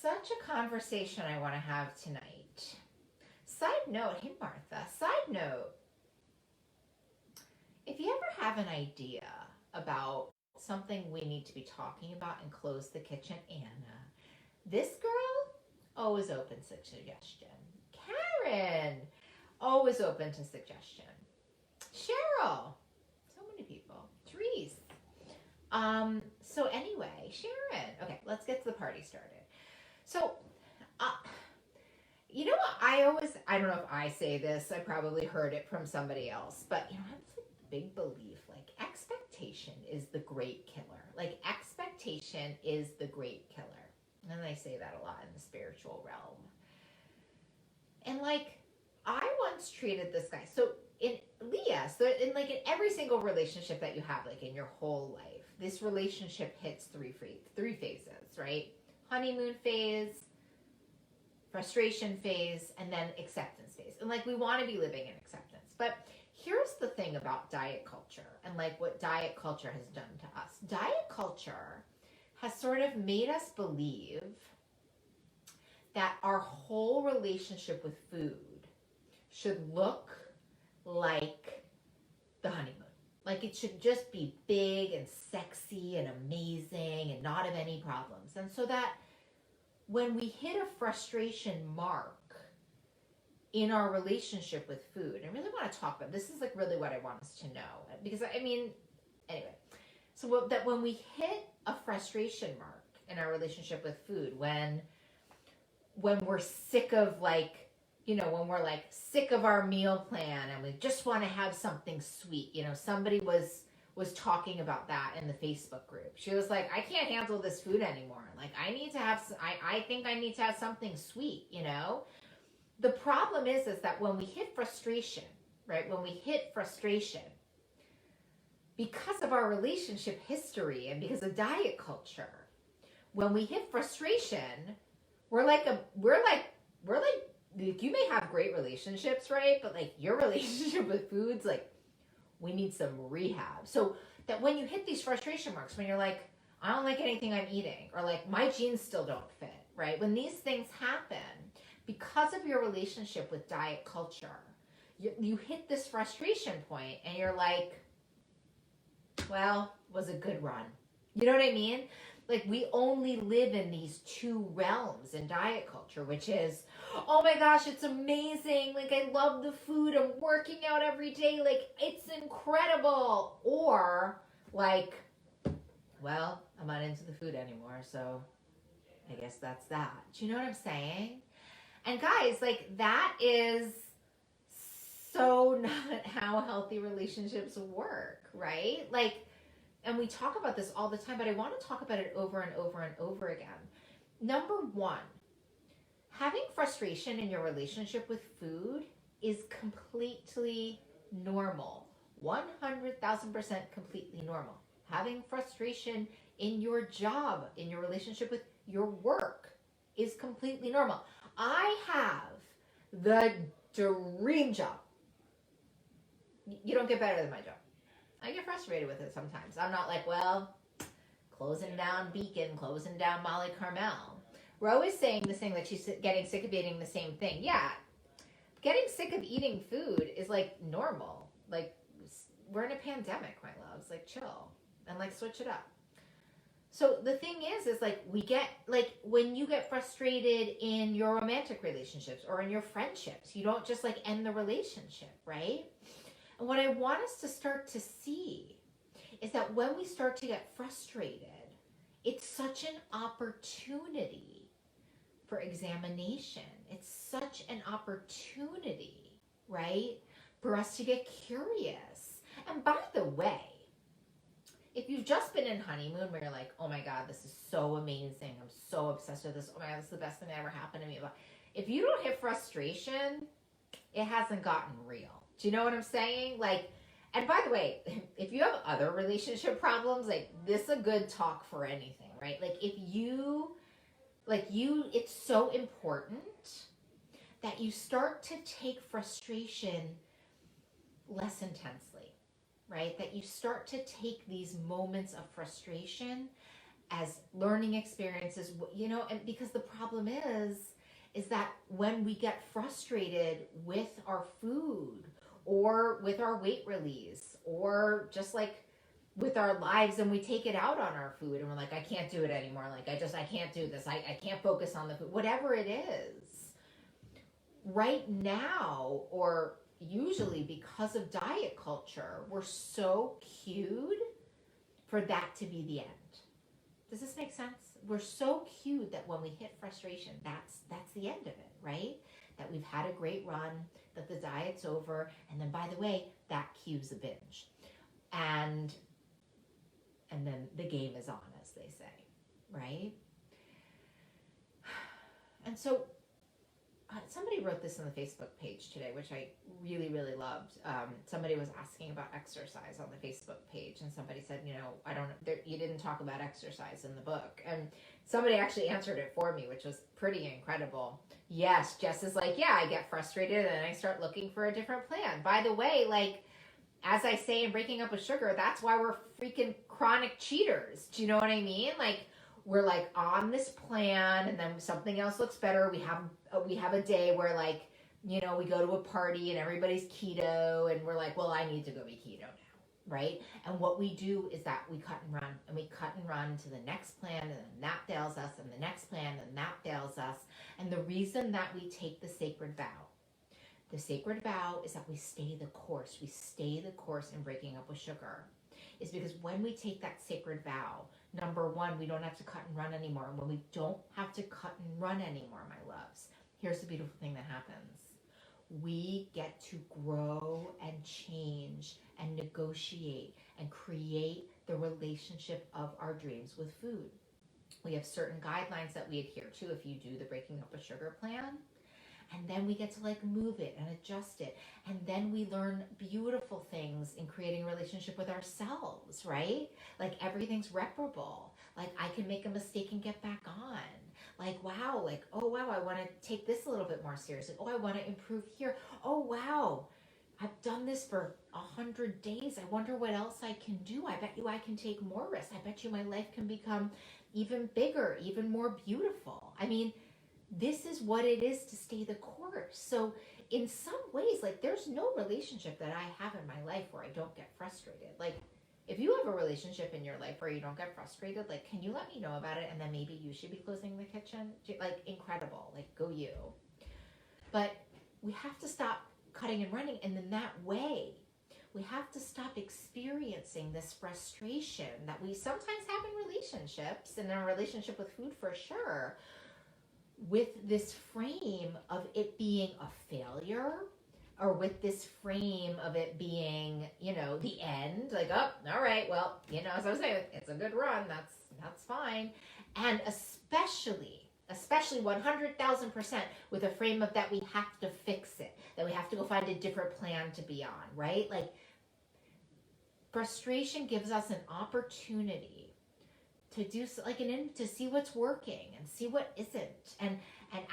such a conversation I want to have tonight. Side note, hey Martha, side note, if you ever have an idea about something we need to be talking about in Close the Kitchen, Anna, this girl, always open to suggestion. Karen, always open to suggestion. Cheryl, so many people. Therese. So anyway, Sharon. Okay, let's get to the party started. So, uh, you know what? I don't know if I say this, I probably heard it from somebody else, but you know, I have this big belief, like expectation is the great killer. Like expectation is the great killer. And I say that a lot in the spiritual realm. And like, I once treated this guy, so in Leah, so in like in every single relationship that you have, like in your whole life, this relationship hits three phases, right? Honeymoon phase, frustration phase, and then acceptance phase. And like we want to be living in acceptance. But here's the thing about diet culture and like what diet culture has done to us. Diet culture has sort of made us believe that our whole relationship with food should look like the honeymoon. Like it should just be big and sexy and amazing and not have any problems. And so that when we hit a frustration mark in our relationship with food, I really want to talk about this is like really what I want us to know, because I mean, anyway, so that when we hit a frustration mark in our relationship with food, when we're sick of like, you know, when we're like sick of our meal plan and we just want to have something sweet, you know, somebody was talking about that in the Facebook group. She was like, I can't handle this food anymore. Like I need to have, I think I need to have something sweet, you know? The problem is that when we hit frustration, right? When we hit frustration, because of our relationship history and because of diet culture, when we hit frustration, we're like, you may have great relationships, right? But like your relationship with food's like, we need some rehab. So that when you hit these frustration marks, when you're like, I don't like anything I'm eating, or like my jeans still don't fit, right? When these things happen, because of your relationship with diet culture, you hit this frustration point and you're like, well, it was a good run. You know what I mean? Like we only live in these two realms in diet culture, which is, oh my gosh, it's amazing. Like I love the food. I'm working out every day. Like it's incredible. Or like, well, I'm not into the food anymore. So I guess that's that. Do you know what I'm saying? And guys, like that is so not how healthy relationships work, right? Like, and we talk about this all the time, but I want to talk about it over and over and over again. Number one, having frustration in your relationship with food is completely normal. 100,000% completely normal. Having frustration in your job, in your relationship with your work is completely normal. I have the dream job. You don't get better than my job. I get frustrated with it sometimes. I'm not like, well, closing down Beacon, closing down Molly Carmel. We're always saying this thing that she's getting sick of eating the same thing. Yeah, getting sick of eating food is like normal. Like we're in a pandemic, my loves. Like chill and like switch it up. So the thing is like we get like when you get frustrated in your romantic relationships or in your friendships, you don't just like end the relationship, right? And what I want us to start to see is that when we start to get frustrated, it's such an opportunity for examination. It's such an opportunity, right, for us to get curious. And by the way, if you've just been in honeymoon where you're like, oh my God, this is so amazing. I'm so obsessed with this. Oh my God, this is the best thing that ever happened to me. If you don't hit frustration, it hasn't gotten real. Do you know what I'm saying? Like, and by the way, if you have other relationship problems, like this is a good talk for anything, right? Like if you, it's so important that you start to take frustration less intensely, right? That you start to take these moments of frustration as learning experiences, and because the problem is that when we get frustrated with our food or with our weight release or just like with our lives, and we take it out on our food and we're like, I can't do it anymore. Like, I can't do this. I can't focus on the food, whatever it is. Right now, or usually because of diet culture, we're so cued for that to be the end. Does this make sense? We're so cued that when we hit frustration, that's the end of it, right? That we've had a great run, that the diet's over, and then by the way, that cues a binge. And then the game is on, as they say, right? And so somebody wrote this on the Facebook page today, which I really, really loved. Somebody was asking about exercise on the Facebook page, and somebody said, you didn't talk about exercise in the book. And somebody actually answered it for me, which was pretty incredible. Yes, Jess is like, yeah, I get frustrated and I start looking for a different plan. By the way, like, as I say in Breaking Up with Sugar, that's why we're freaking chronic cheaters. Do you know what I mean? Like, we're like on this plan, and then something else looks better. We have a day where, like, we go to a party and everybody's keto, and we're like, well, I need to go be keto now, right? And what we do is that we cut and run, and we cut and run to the next plan, and then that fails us, and the next plan, and that fails us. And the reason that we take the sacred vow is that we stay the course. We stay the course in Breaking Up with Sugar, is because when we take that sacred vow, number one, we don't have to cut and run anymore. And when we don't have to cut and run anymore, my loves, here's the beautiful thing that happens. We get to grow and change and negotiate and create the relationship of our dreams with food. We have certain guidelines that we adhere to if you do the Breaking Up with Sugar plan. And then we get to like move it and adjust it. And then we learn beautiful things in creating a relationship with ourselves, right? Like everything's reparable. Like I can make a mistake and get back on. Like, wow, like, oh, wow, I want to take this a little bit more seriously. Oh, I want to improve here. Oh, wow, I've done this for 100 days. I wonder what else I can do. I bet you I can take more risks. I bet you my life can become even bigger, even more beautiful. I mean, this is what it is to stay the course. So in some ways, like there's no relationship that I have in my life where I don't get frustrated. Like if you have a relationship in your life where you don't get frustrated, like can you let me know about it? And then maybe you should be closing the kitchen. Like incredible, like go you. But we have to stop cutting and running. And in that way, we have to stop experiencing this frustration that we sometimes have in relationships, and in a relationship with food for sure, with this frame of it being a failure, or with this frame of it being, the end, like, oh, all right, well, as I was saying, it's a good run, that's fine. And especially 100,000% with a frame of that we have to fix it, that we have to go find a different plan to be on, right? Like, frustration gives us an opportunity to do to see what's working and see what isn't, and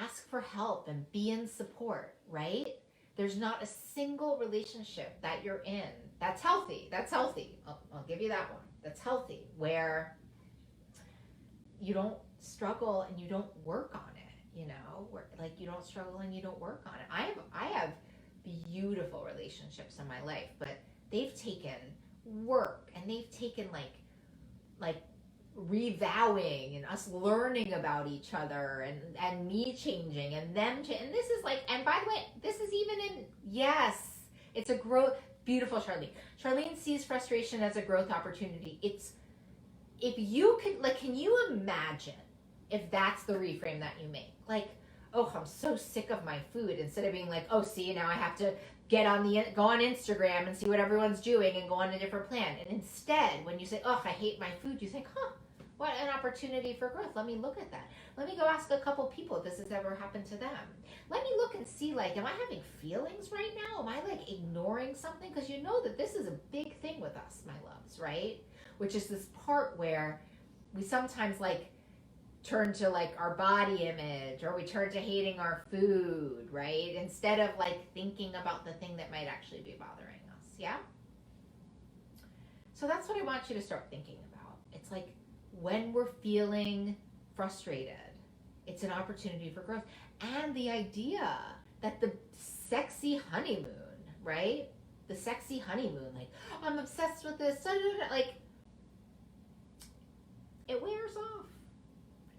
ask for help and be in support, right? There's not a single relationship that you're in that's healthy. I'll give you that one. That's healthy, where you don't struggle and you don't work on it, where like you don't struggle and you don't work on it. I have beautiful relationships in my life, but they've taken work, and they've taken like revowing and us learning about each other, and me changing and them and this is like, and by the way, this is even in, yes, it's a growth. Beautiful. Charlene sees frustration as a growth opportunity. It's, if you could, like, can you imagine if that's the reframe that you make? Like, oh, I'm so sick of my food, instead of being like, oh, see, now I have to go on Instagram and see what everyone's doing and go on a different plan. And instead, when you say, oh, I hate my food, you think, what an opportunity for growth. Let me look at that. Let me go ask a couple people if this has ever happened to them. Let me look and see, like, am I having feelings right now? Am I like ignoring something? Because you know that this is a big thing with us, my loves, right? Which is this part where we sometimes like turn to like our body image, or we turn to hating our food, right? Instead of like thinking about the thing that might actually be bothering us. Yeah? So that's what I want you to start thinking about. It's like, when we're feeling frustrated, it's an opportunity for growth. And the idea that the sexy honeymoon, right? The sexy honeymoon, like, I'm obsessed with this, like, it wears off.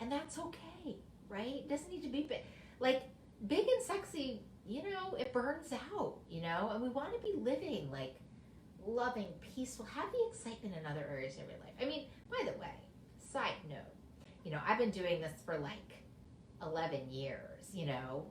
And that's okay, right? It doesn't need to be big. Like, big and sexy, you know, it burns out, you know? And we want to be living, like, loving, peaceful, have the excitement in other areas of your life. I mean, by the way, side note, you know, I've been doing this for like 11 years, you know,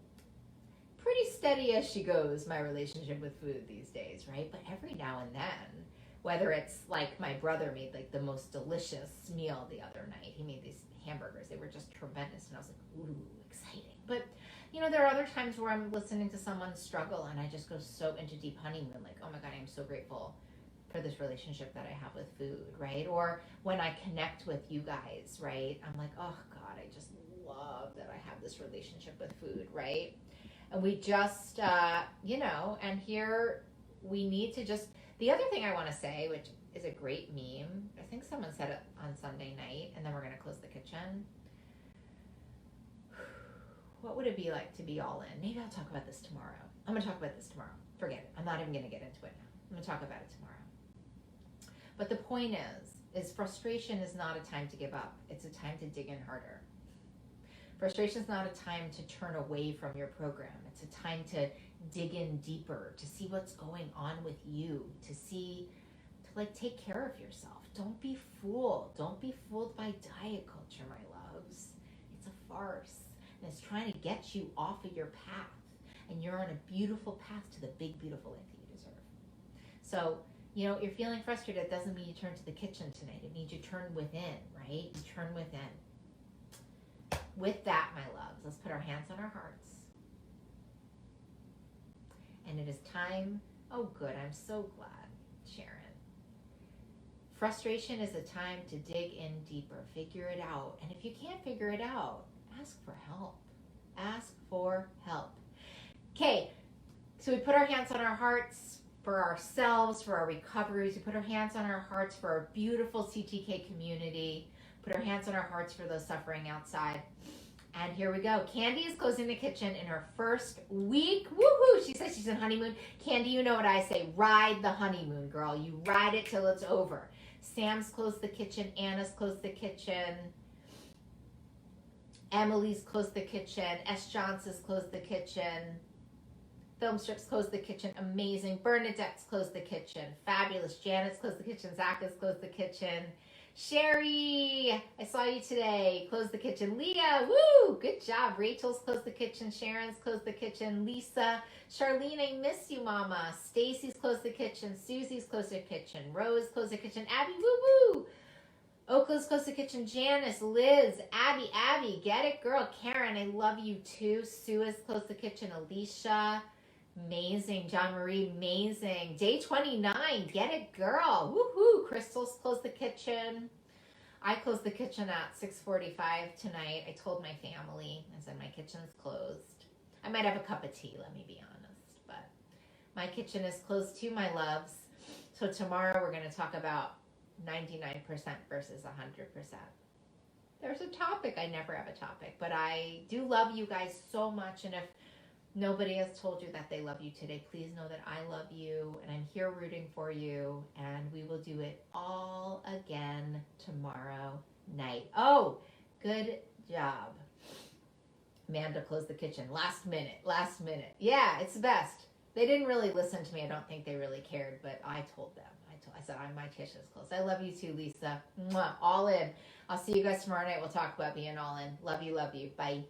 pretty steady as she goes, my relationship with food these days, right? But every now and then, whether it's like my brother made like the most delicious meal the other night, he made these hamburgers, they were just tremendous, and I was like, ooh, exciting. But you know, there are other times where I'm listening to someone struggle and I just go so into deep honeymoon, like, oh my God, I'm so grateful for this relationship that I have with food, right? Or when I connect with you guys, right? I'm like, oh God, I just love that I have this relationship with food, right? And we just, you know, and here we need to just, the other thing I want to say, which is a great meme, I think someone said it on Sunday night, and then we're going to close the kitchen. What would it be like to be all in? Maybe I'll talk about this tomorrow. I'm going to talk about this tomorrow. Forget it. I'm not even going to get into it now. I'm going to talk about it tomorrow. But the point is frustration is not a time to give up. It's a time to dig in harder. Frustration is not a time to turn away from your program. It's a time to dig in deeper, to see what's going on with you, to like take care of yourself. Don't be fooled. Don't be fooled by diet culture, my loves. It's a farce. And it's trying to get you off of your path. And you're on a beautiful path to the big, beautiful life that you deserve. So, you know, you're feeling frustrated. It doesn't mean you turn to the kitchen tonight. It means you turn within, right? You turn within. With that, my loves, let's put our hands on our hearts. And it is time, oh good, I'm so glad, Sharon. Frustration is a time to dig in deeper, figure it out. And if you can't figure it out, ask for help. Ask for help. Okay, so we put our hands on our hearts for ourselves, for our recoveries. We put our hands on our hearts for our beautiful CTK community. Put our hands on our hearts for those suffering outside. And here we go. Candy is closing the kitchen in her first week. Woohoo! She says she's on honeymoon. Candy, you know what I say. Ride the honeymoon, girl. You ride it till it's over. Sam's closed the kitchen. Anna's closed the kitchen. Emily's closed the kitchen. S. Johnson's closed the kitchen. Film Strips closed the kitchen. Amazing. Bernadette's closed the kitchen. Fabulous. Janet's closed the kitchen. Zach has closed the kitchen. Sherry, I saw you today. Close the kitchen. Leah, woo, good job. Rachel's closed the kitchen. Sharon's closed the kitchen. Lisa, Charlene, I miss you, Mama. Stacy's closed the kitchen. Susie's closed the kitchen. Rose closed the kitchen. Abby, woo woo. Oakla's closed the kitchen. Janice, Liz, Abby, get it, girl. Karen, I love you too. Sue has closed the kitchen. Alicia, amazing. John Marie, amazing. Day 29, get it, girl. Woohoo. Crystal's closed the kitchen. I closed the kitchen at 6:45 tonight. I told my family. I said my kitchen's closed. I might have a cup of tea, let me be honest. But my kitchen is closed too, my loves. So tomorrow we're going to talk about 99% versus 100%. There's a topic. I never have a topic. But I do love you guys so much. And if nobody has told you that they love you today, please know that I love you and I'm here rooting for you, and we will do it all again tomorrow night. Oh, good job. Amanda closed the kitchen. Last minute. Yeah, it's the best. They didn't really listen to me. I don't think they really cared, but I told them. I said, my kitchen's closed. I love you too, Lisa. Mwah, all in. I'll see you guys tomorrow night. We'll talk about being all in. Love you. Bye.